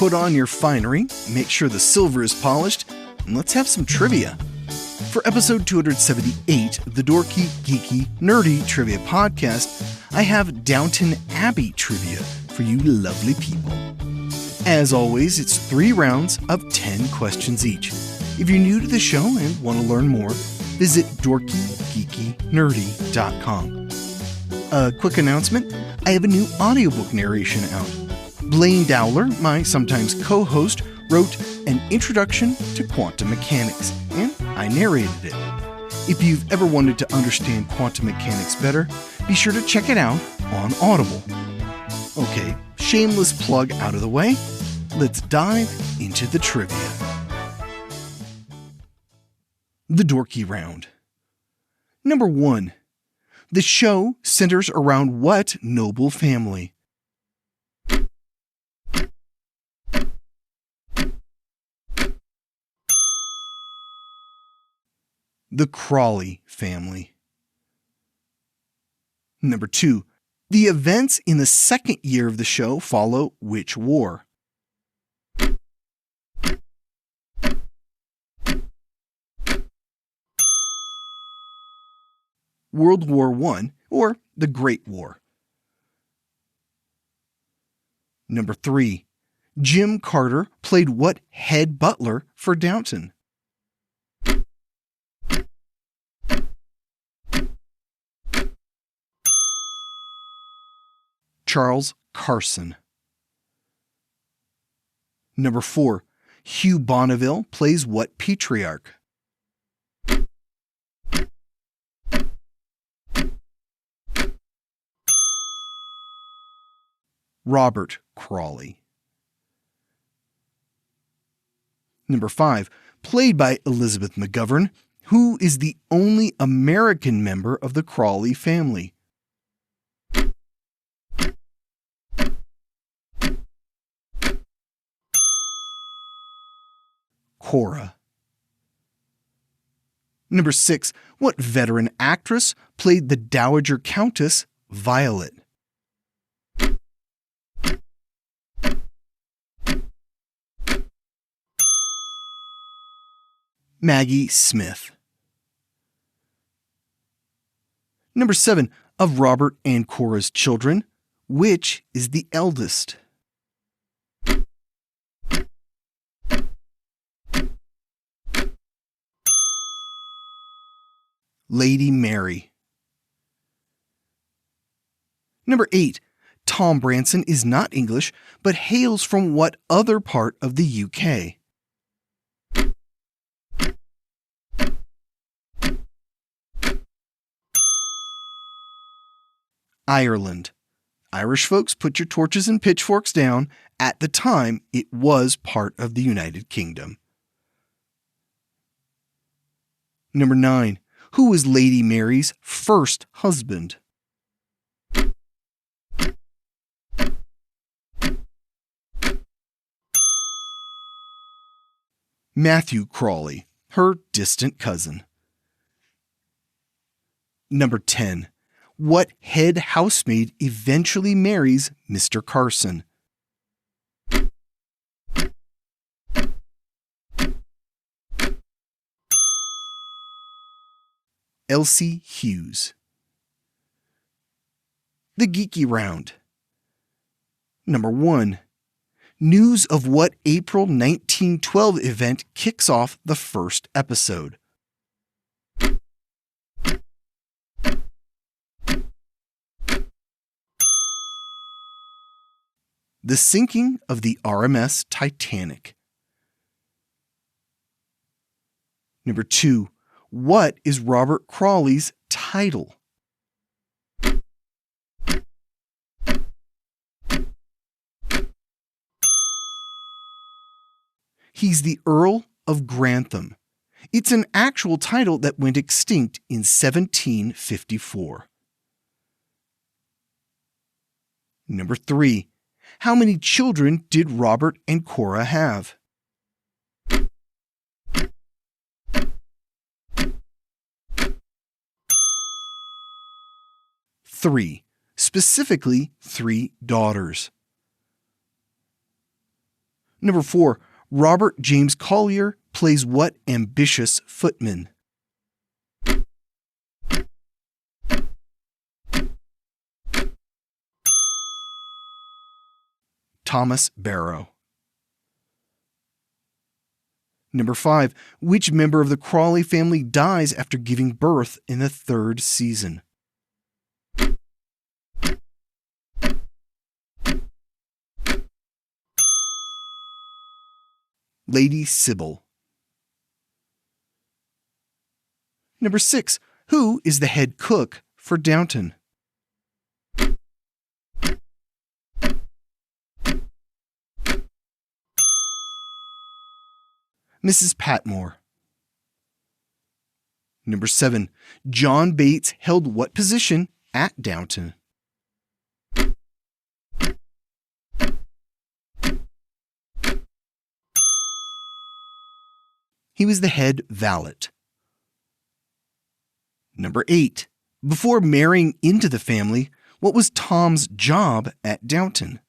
put on your finery, make sure the silver is polished, and let's have some trivia. For episode 278 of the Dorky Geeky Nerdy Trivia Podcast, I have Downton Abbey trivia for you lovely people. As always, it's 3 rounds of 10 questions each. If you're new to the show and want to learn more, visit dorkygeekynerdy.com. A quick announcement, I have a new audiobook narration out. Blaine Dowler, my sometimes co-host, wrote an introduction to quantum mechanics, and I narrated it. If you've ever wanted to understand quantum mechanics better, be sure to check it out on Audible. Okay, shameless plug out of the way, let's dive into the trivia. The Dorky Round. Number 1. The show centers around what noble family? The Crawley family. Number 2. The events in the second year of the show follow which war? World War I, or the Great War. Number 3. Jim Carter played what head butler for Downton? Charles Carson. Number 4. Hugh Bonneville plays what patriarch? Robert Crawley. Number 5. Played by Elizabeth McGovern, who is the only American member of the Crawley family? Cora. Number 6. What veteran actress played the Dowager Countess Violet? Maggie Smith. Number 7. Of Robert and Cora's children, which is the eldest? Lady Mary. Number 8. Tom Branson is not English, but hails from what other part of the UK? Ireland. Irish folks, put your torches and pitchforks down. At the time, it was part of the United Kingdom. Number 9. Who was Lady Mary's first husband? Matthew Crawley, her distant cousin. Number 10. What head housemaid eventually marries Mr. Carson? Elsie Hughes. The Geeky Round. Number 1. News of what April 1912 event kicks off the first episode? The sinking of the RMS Titanic. Number 2. What is Robert Crawley's title? He's the Earl of Grantham. It's an actual title that went extinct in 1754. Number 3. How many children did Robert and Cora have? 3, specifically 3 daughters. Number 4. Robert James Collier plays what ambitious footman? Thomas Barrow. Number 5. Which member of the Crawley family dies after giving birth in the 3rd season? Lady Sybil. Number 6. Who is the head cook for Downton? Mrs. Patmore. Number 7. John Bates held what position at Downton? He was the head valet. Number 8. Before marrying into the family, what was Tom's job at Downton?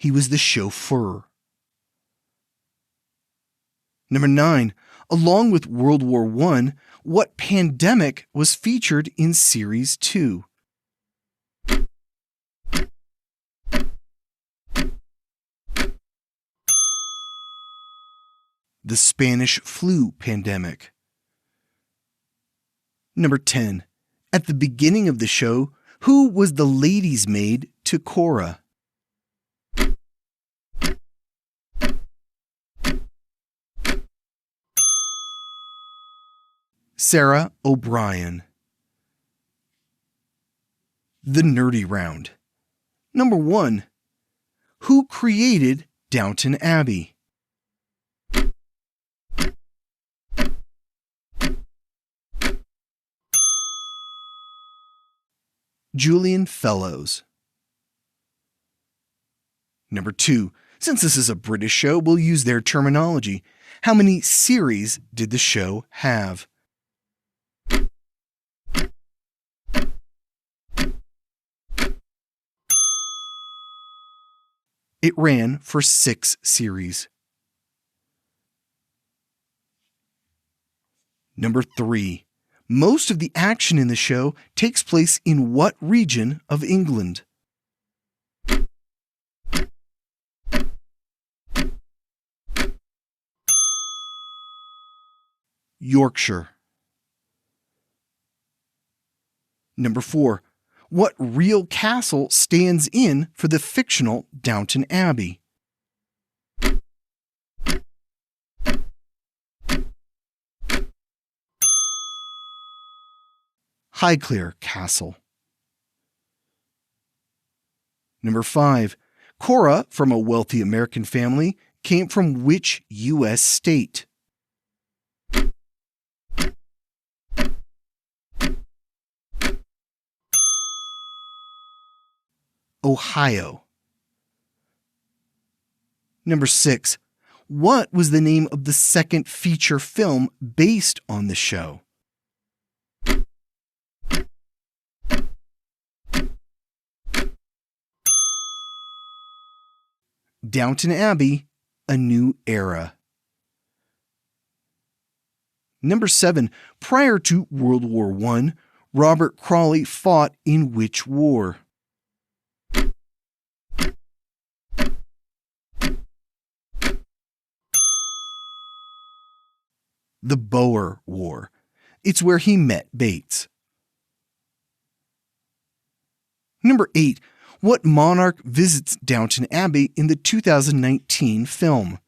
He was the chauffeur. Number 9. Along with World War I, what pandemic was featured in Series 2? The Spanish flu pandemic. Number 10. At the beginning of the show, who was the lady's maid to Cora? Sarah O'Brien. The Nerdy Round. Number 1. Who created Downton Abbey? Julian Fellows. Number 2. Since this is a British show, we'll use their terminology. How many series did the show have? It ran for 6 series. Number 3. Most of the action in the show takes place in what region of England? Yorkshire. Number 4. What real castle stands in for the fictional Downton Abbey? Highclere Castle. Number 5. Cora, from a wealthy American family, came from which U.S. state? Ohio. Number 6. What was the name of the second feature film based on the show? Downton Abbey, A New Era. Number 7. Prior to World War I, Robert Crawley fought in which war? The Boer War. It's where he met Bates. Number 8. What monarch visits Downton Abbey in the 2019 film?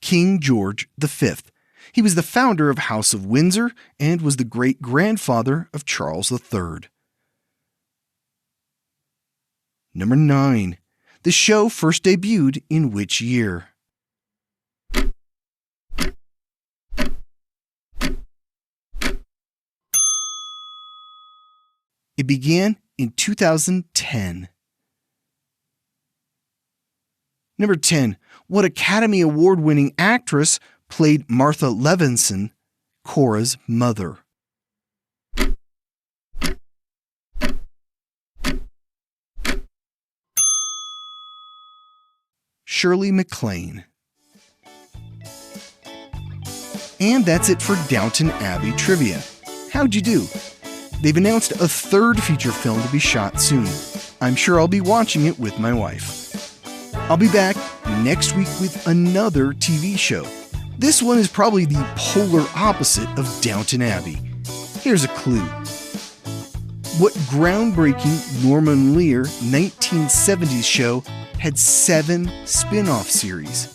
King George V. He was the founder of House of Windsor and was the great-grandfather of Charles III. Number 9. The show first debuted in which year? It began in 2010. Number 10. What Academy Award-winning actress played Martha Levinson, Cora's mother? Shirley MacLaine. And that's it for Downton Abbey trivia. How'd you do? They've announced a third feature film to be shot soon. I'm sure I'll be watching it with my wife. I'll be back next week with another TV show. This one is probably the polar opposite of Downton Abbey. Here's a clue. What groundbreaking Norman Lear 1970s show had 7 spin-off series?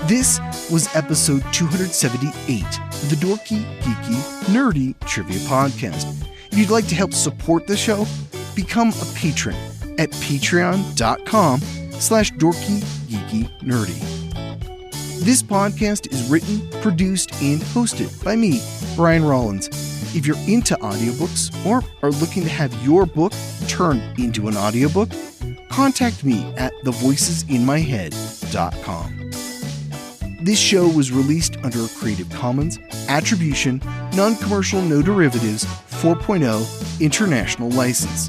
This was episode 278 of the Dorky Geeky Nerdy Trivia Podcast. If you'd like to help support the show, become a patron at patreon.com/dorkygeekynerdy. This podcast is written, produced, and hosted by me, Brian Rollins. If you're into audiobooks or are looking to have your book turned into an audiobook, contact me at thevoicesinmyhead.com. This show was released under a Creative Commons Attribution, Non-Commercial No Derivatives 4.0 International License.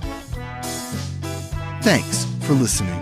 Thanks for listening.